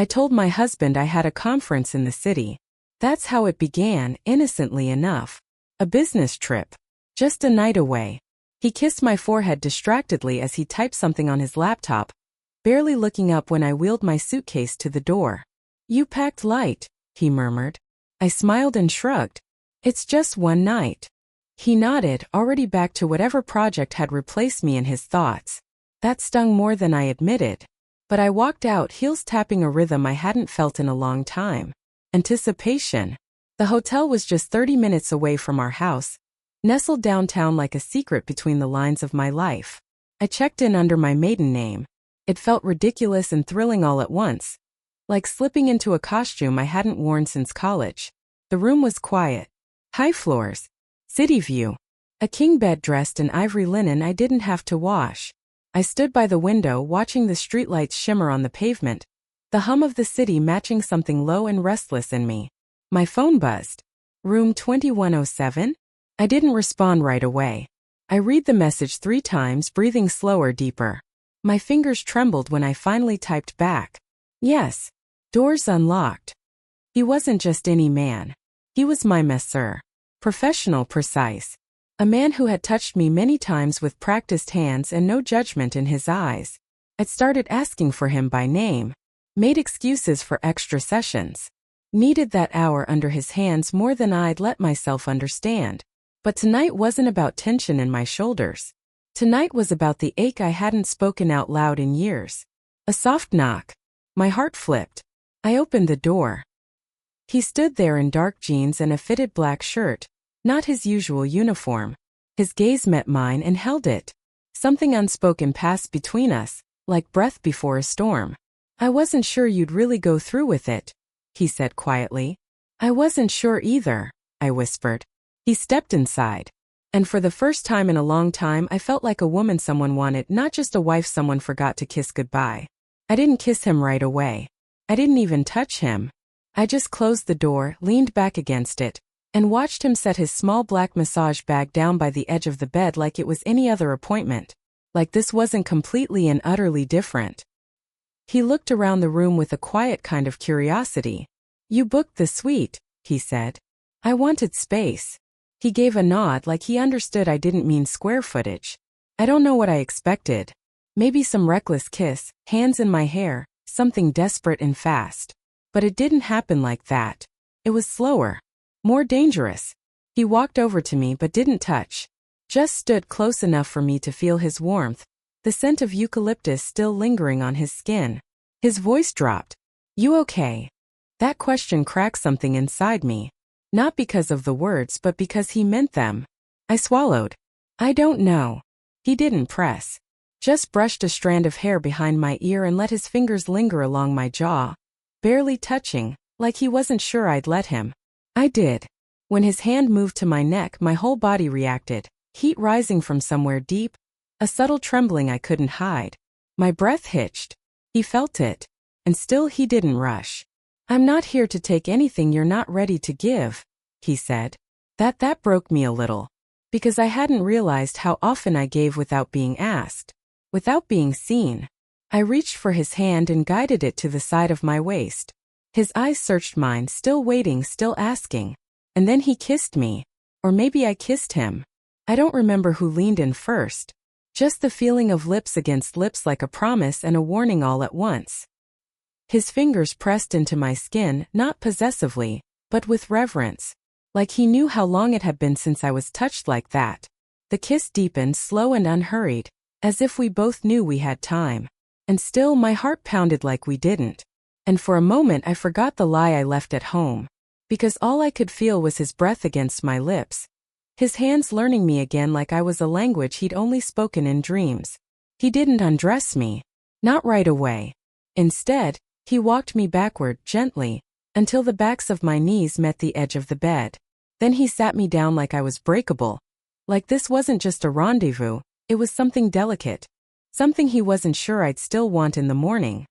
I told my husband I had a conference in the city. That's how it began, innocently enough. A business trip. Just a night away. He kissed my forehead distractedly as he typed something on his laptop, barely looking up when I wheeled my suitcase to the door. "You packed light," he murmured. I smiled and shrugged. "It's just one night." He nodded, already back to whatever project had replaced me in his thoughts. That stung more than I admitted. But I walked out, heels tapping a rhythm I hadn't felt in a long time. Anticipation. The hotel was just 30 minutes away from our house, nestled downtown like a secret between the lines of my life. I checked in under my maiden name. It felt ridiculous and thrilling all at once, like slipping into a costume I hadn't worn since college. The room was quiet. High floors. City view. A king bed dressed in ivory linen I didn't have to wash. I stood by the window watching the streetlights shimmer on the pavement, the hum of the city matching something low and restless in me. My phone buzzed. Room 2107? I didn't respond right away. I read the message 3 times, breathing slower, deeper. My fingers trembled when I finally typed back. Yes. Doors unlocked. He wasn't just any man. He was my masseur. Professional, precise. A man who had touched me many times with practiced hands and no judgment in his eyes. I'd started asking for him by name. Made excuses for extra sessions. Needed that hour under his hands more than I'd let myself understand. But tonight wasn't about tension in my shoulders. Tonight was about the ache I hadn't spoken out loud in years. A soft knock. My heart flipped. I opened the door. He stood there in dark jeans and a fitted black shirt, not his usual uniform. His gaze met mine and held it. Something unspoken passed between us, like breath before a storm. "I wasn't sure you'd really go through with it," he said quietly. "I wasn't sure either," I whispered. He stepped inside. And for the first time in a long time I felt like a woman someone wanted, not just a wife someone forgot to kiss goodbye. I didn't kiss him right away. I didn't even touch him. I just closed the door, leaned back against it, and watched him set his small black massage bag down by the edge of the bed like it was any other appointment. Like this wasn't completely and utterly different. He looked around the room with a quiet kind of curiosity. "You booked the suite," he said. "I wanted space." He gave a nod like he understood I didn't mean square footage. I don't know what I expected. Maybe some reckless kiss, hands in my hair, something desperate and fast. But it didn't happen like that. It was slower. More dangerous. He walked over to me but didn't touch. Just stood close enough for me to feel his warmth, the scent of eucalyptus still lingering on his skin. His voice dropped. "You okay?" That question cracked something inside me. Not because of the words but because he meant them. I swallowed. "I don't know." He didn't press. Just brushed a strand of hair behind my ear and let his fingers linger along my jaw. Barely touching, like he wasn't sure I'd let him. I did. When his hand moved to my neck, my whole body reacted, heat rising from somewhere deep, a subtle trembling I couldn't hide. My breath hitched. He felt it. And still he didn't rush. "I'm not here to take anything you're not ready to give," he said. That broke me a little. Because I hadn't realized how often I gave without being asked. Without being seen. I reached for his hand and guided it to the side of my waist. His eyes searched mine, still waiting, still asking. And then he kissed me. Or maybe I kissed him. I don't remember who leaned in first. Just the feeling of lips against lips, like a promise and a warning all at once. His fingers pressed into my skin, not possessively, but with reverence. Like he knew how long it had been since I was touched like that. The kiss deepened, slow and unhurried, as if we both knew we had time. And still my heart pounded like we didn't. And for a moment I forgot the lie I left at home. Because all I could feel was his breath against my lips. His hands learning me again like I was a language he'd only spoken in dreams. He didn't undress me. Not right away. Instead, he walked me backward, gently, until the backs of my knees met the edge of the bed. Then he sat me down like I was breakable. Like this wasn't just a rendezvous, it was something delicate. Something he wasn't sure I'd still want in the morning.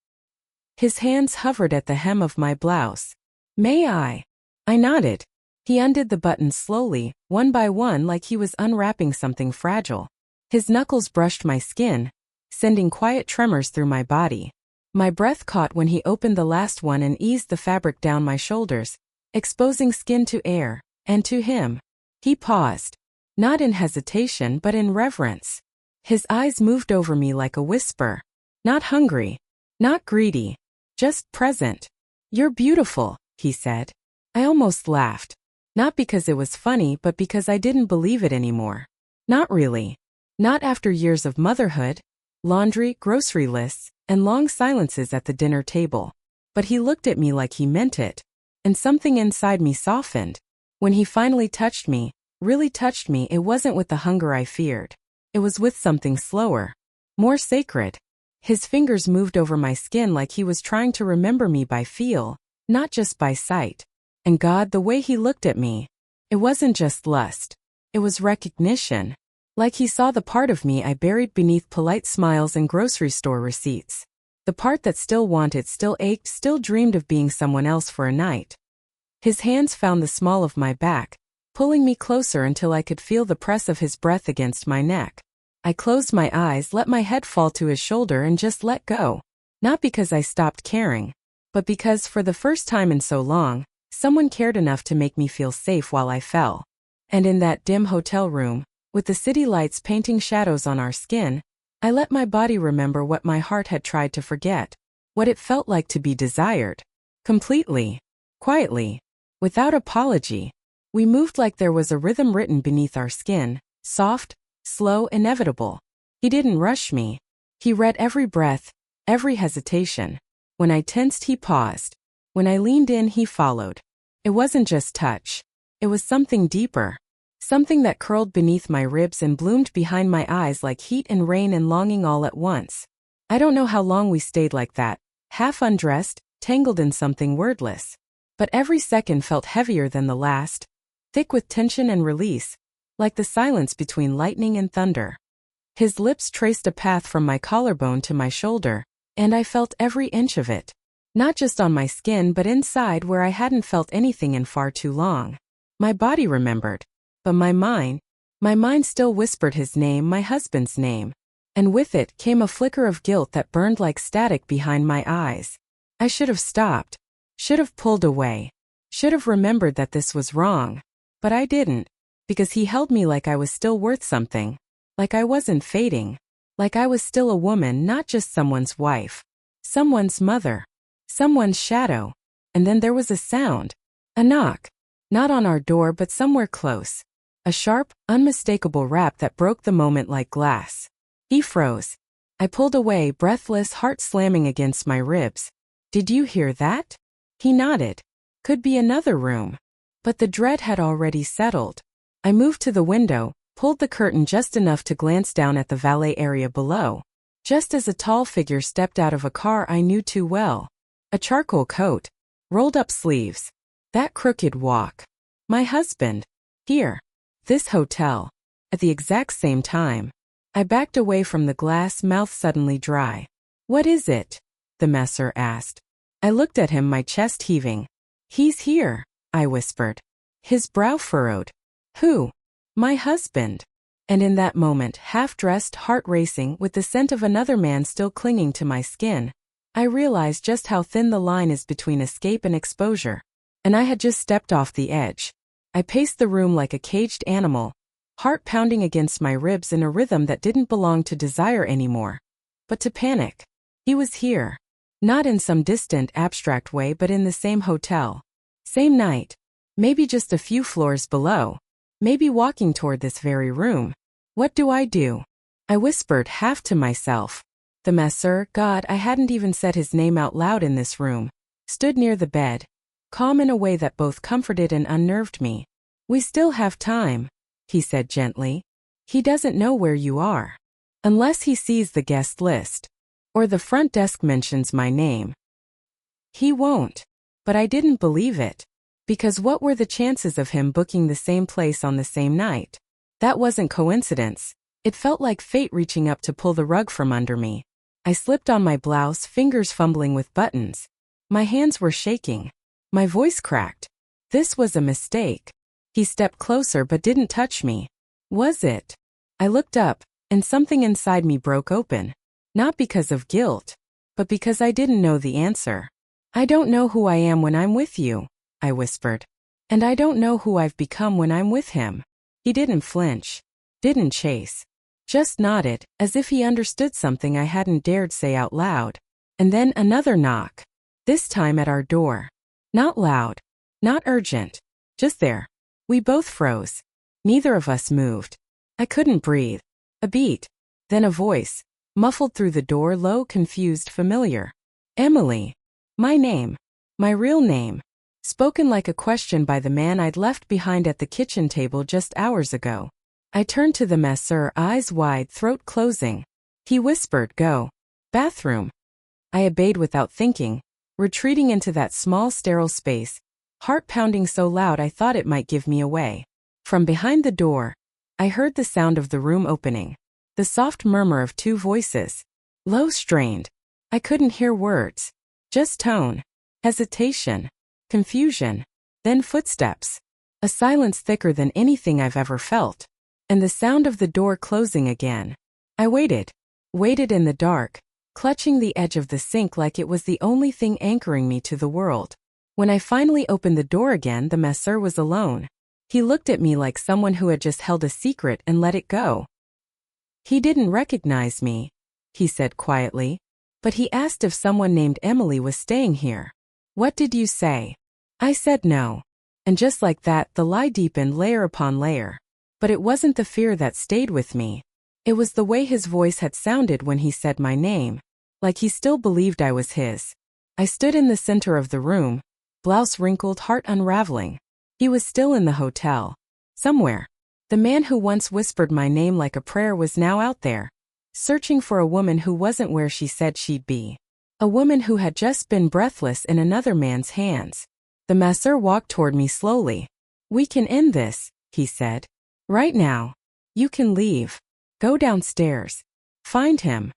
His hands hovered at the hem of my blouse. "May I?" I nodded. He undid the buttons slowly, one by one, like he was unwrapping something fragile. His knuckles brushed my skin, sending quiet tremors through my body. My breath caught when he opened the last one and eased the fabric down my shoulders, exposing skin to air, and to him. He paused. Not in hesitation but in reverence. His eyes moved over me like a whisper. Not hungry. Not greedy. Just present. "You're beautiful," he said. I almost laughed. Not because it was funny but because I didn't believe it anymore. Not really. Not after years of motherhood, laundry, grocery lists, and long silences at the dinner table. But he looked at me like he meant it. And something inside me softened. When he finally touched me, really touched me, it wasn't with the hunger I feared. It was with something slower. More sacred. His fingers moved over my skin like he was trying to remember me by feel, not just by sight. And God, the way he looked at me. It wasn't just lust. It was recognition. Like he saw the part of me I buried beneath polite smiles and grocery store receipts. The part that still wanted, still ached, still dreamed of being someone else for a night. His hands found the small of my back, pulling me closer until I could feel the press of his breath against my neck. I closed my eyes, let my head fall to his shoulder and just let go. Not because I stopped caring, but because for the first time in so long, someone cared enough to make me feel safe while I fell. And in that dim hotel room, with the city lights painting shadows on our skin, I let my body remember what my heart had tried to forget, what it felt like to be desired. Completely. Quietly. Without apology. We moved like there was a rhythm written beneath our skin, soft, slow, inevitable. He didn't rush me. He read every breath, every hesitation. When I tensed, he paused. When I leaned in, he followed. It wasn't just touch. It was something deeper. Something that curled beneath my ribs and bloomed behind my eyes like heat and rain and longing all at once. I don't know how long we stayed like that, half undressed, tangled in something wordless. But every second felt heavier than the last, thick with tension and release, like the silence between lightning and thunder. His lips traced a path from my collarbone to my shoulder, and I felt every inch of it. Not just on my skin but inside where I hadn't felt anything in far too long. My body remembered. But my mind still whispered his name, my husband's name. And with it came a flicker of guilt that burned like static behind my eyes. I should have stopped. Should have pulled away. Should have remembered that this was wrong. But I didn't. Because he held me like I was still worth something. Like I wasn't fading. Like I was still a woman, not just someone's wife. Someone's mother. Someone's shadow. And then there was a sound. A knock. Not on our door but somewhere close. A sharp, unmistakable rap that broke the moment like glass. He froze. I pulled away, breathless, heart slamming against my ribs. "Did you hear that?" He nodded. Could be another room. But the dread had already settled. I moved to the window, pulled the curtain just enough to glance down at the valet area below. Just as a tall figure stepped out of a car I knew too well. A charcoal coat. Rolled up sleeves. That crooked walk. My husband. Here. This hotel. At the exact same time. I backed away from the glass, mouth suddenly dry. "What is it?" the messer asked. I looked at him, my chest heaving. "He's here," I whispered. His brow furrowed. "Who?" "My husband." And in that moment, half-dressed, heart racing, with the scent of another man still clinging to my skin, I realized just how thin the line is between escape and exposure. And I had just stepped off the edge. I paced the room like a caged animal, heart pounding against my ribs in a rhythm that didn't belong to desire anymore, but to panic. He was here. Not in some distant, abstract way but in the same hotel. Same night. Maybe just a few floors below. Maybe walking toward this very room. What do I do? I whispered, half to myself. The messer, God, I hadn't even said his name out loud in this room, stood near the bed, calm in a way that both comforted and unnerved me. "We still have time," he said gently. "He doesn't know where you are. Unless he sees the guest list. Or the front desk mentions my name. He won't." But I didn't believe it. Because what were the chances of him booking the same place on the same night? That wasn't coincidence. It felt like fate reaching up to pull the rug from under me. I slipped on my blouse, fingers fumbling with buttons. My hands were shaking. My voice cracked. This was a mistake. He stepped closer but didn't touch me. Was it? I looked up, and something inside me broke open. Not because of guilt. but because I didn't know the answer. I don't know who I am when I'm with you, I whispered. And I don't know who I've become when I'm with him. He didn't flinch. Didn't chase. Just nodded, as if he understood something I hadn't dared say out loud. And then another knock. This time at our door. Not loud. Not urgent. Just there. We both froze. Neither of us moved. I couldn't breathe. A beat. Then a voice. Muffled through the door, low, confused, familiar. Emily. My name. My real name. Spoken like a question by the man I'd left behind at the kitchen table just hours ago. I turned to the masseur, eyes wide, throat closing. He whispered, "Go. Bathroom." I obeyed without thinking, retreating into that small sterile space, heart pounding so loud I thought it might give me away. From behind the door, I heard the sound of the room opening. The soft murmur of two voices. Low, strained. I couldn't hear words. Just tone. Hesitation. Confusion. Then footsteps. A silence thicker than anything I've ever felt. And the sound of the door closing again. I waited. Waited in the dark, clutching the edge of the sink like it was the only thing anchoring me to the world. When I finally opened the door again, the masseur was alone. He looked at me like someone who had just held a secret and let it go. He didn't recognize me, he said quietly, but he asked if someone named Emily was staying here. What did you say? I said no. And just like that, the lie deepened layer upon layer. But it wasn't the fear that stayed with me. It was the way his voice had sounded when he said my name, like he still believed I was his. I stood in the center of the room, blouse wrinkled, heart unraveling. He was still in the hotel. Somewhere. The man who once whispered my name like a prayer was now out there, searching for a woman who wasn't where she said she'd be. A woman who had just been breathless in another man's hands. The masseur walked toward me slowly. We can end this, he said. Right now. You can leave. Go downstairs. Find him.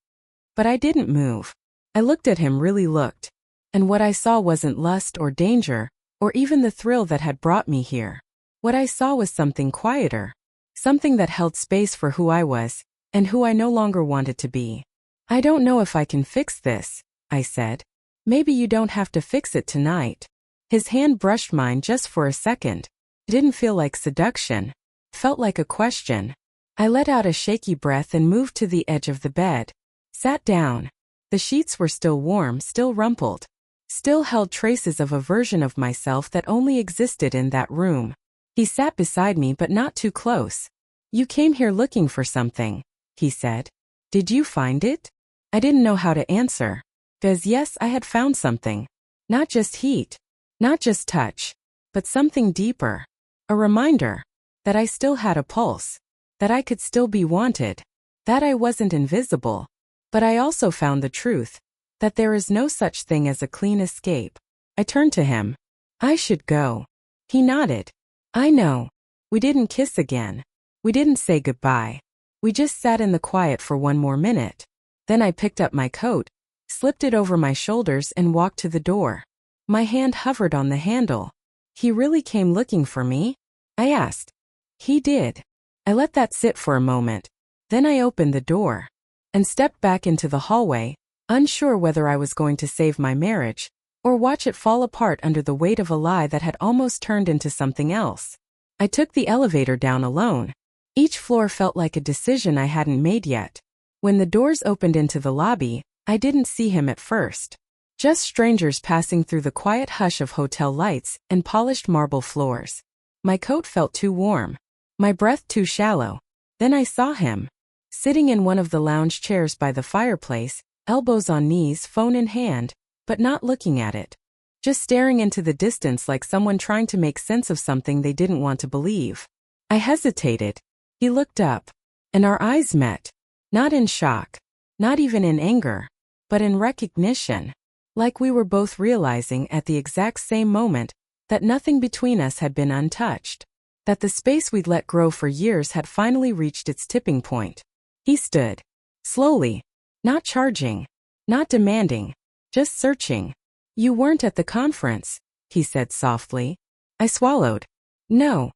But I didn't move. I looked at him, really looked. And what I saw wasn't lust or danger, or even the thrill that had brought me here. What I saw was something quieter. Something that held space for who I was, and who I no longer wanted to be. I don't know if I can fix this, I said. Maybe you don't have to fix it tonight. His hand brushed mine just for a second. It didn't feel like seduction. Felt like a question. I let out a shaky breath and moved to the edge of the bed. Sat down. The sheets were still warm, still rumpled. Still held traces of a version of myself that only existed in that room. He sat beside me, but not too close. You came here looking for something, he said. Did you find it? I didn't know how to answer. 'Cause yes, I had found something. Not just heat. Not just touch. But something deeper. A reminder. That I still had a pulse. That I could still be wanted. That I wasn't invisible. But I also found the truth. That there is no such thing as a clean escape. I turned to him. I should go. He nodded. I know. We didn't kiss again. We didn't say goodbye. We just sat in the quiet for one more minute. Then I picked up my coat, slipped it over my shoulders and walked to the door. My hand hovered on the handle. He really came looking for me? I asked. He did. I let that sit for a moment. Then I opened the door and stepped back into the hallway, unsure whether I was going to save my marriage or watch it fall apart under the weight of a lie that had almost turned into something else. I took the elevator down alone. Each floor felt like a decision I hadn't made yet. When the doors opened into the lobby, I didn't see him at first. Just strangers passing through the quiet hush of hotel lights and polished marble floors. My coat felt too warm. My breath too shallow. Then I saw him. Sitting in one of the lounge chairs by the fireplace, elbows on knees, phone in hand, but not looking at it. Just staring into the distance like someone trying to make sense of something they didn't want to believe. I hesitated. He looked up. And our eyes met. Not in shock. Not even in anger. But in recognition. Like we were both realizing at the exact same moment that nothing between us had been untouched. That the space we'd let grow for years had finally reached its tipping point. He stood. Slowly. Not charging. Not demanding. Just searching. You weren't at the conference, he said softly. I swallowed. No.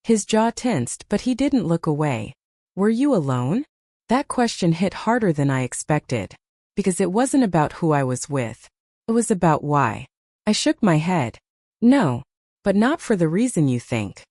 His jaw tensed, but he didn't look away. Were you alone? That question hit harder than I expected. Because it wasn't about who I was with. It was about why. I shook my head. No. But not for the reason you think.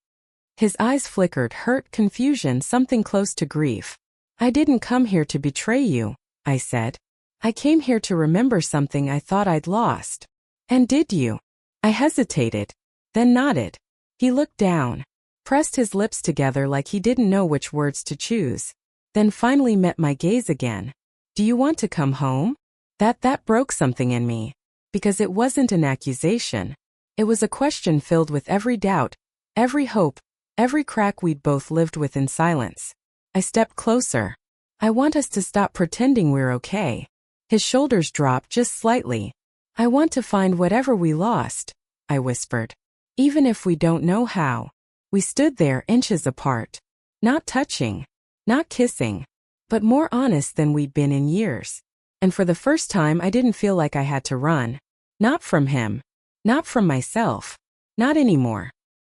His eyes flickered, hurt, confusion, something close to grief. I didn't come here to betray you, I said. I came here to remember something I thought I'd lost. And did you? I hesitated, then nodded. He looked down, pressed his lips together like he didn't know which words to choose, then finally met my gaze again. Do you want to come home? That broke something in me. Because it wasn't an accusation. It was a question filled with every doubt, every hope, every crack we'd both lived with in silence. I stepped closer. I want us to stop pretending we're okay. His shoulders dropped just slightly. I want to find whatever we lost, I whispered. Even if we don't know how. We stood there inches apart. Not touching. Not kissing. But more honest than we'd been in years. And for the first time I didn't feel like I had to run. Not from him. Not from myself. Not anymore.